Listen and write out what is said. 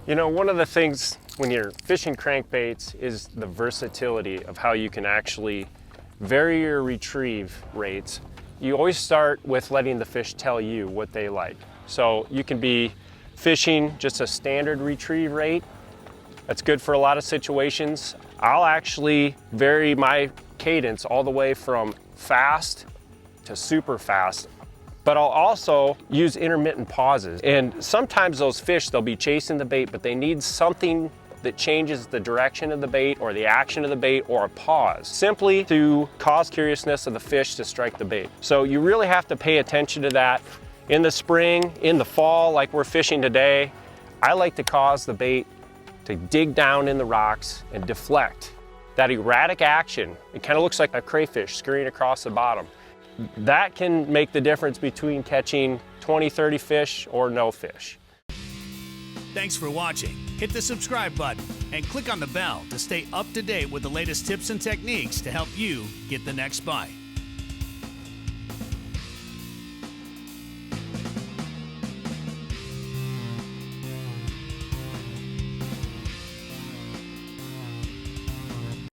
You know, one of the things when you're fishing crankbaits is the versatility of how you can actually vary your retrieve rates. You always start with letting the fish tell you what they like. So you can be fishing just a standard retrieve rate. That's good for a lot of situations. I'll actually vary my cadence all the way from fast to super fast, but I'll also use intermittent pauses. And sometimes those fish, they'll be chasing the bait, but they need something that changes the direction of the bait or the action of the bait or a pause, simply to cause curiousness of the fish to strike the bait. So you really have to pay attention to that. In the spring, in the fall, like we're fishing today, I like to cause the bait to dig down in the rocks and deflect. That erratic action, it kind of looks like a crayfish scurrying across the bottom. That can make the difference between catching 20, 30 fish or no fish. Thanks for watching. Hit the subscribe button and click on the bell to stay up to date with the latest tips and techniques to help you get the next bite.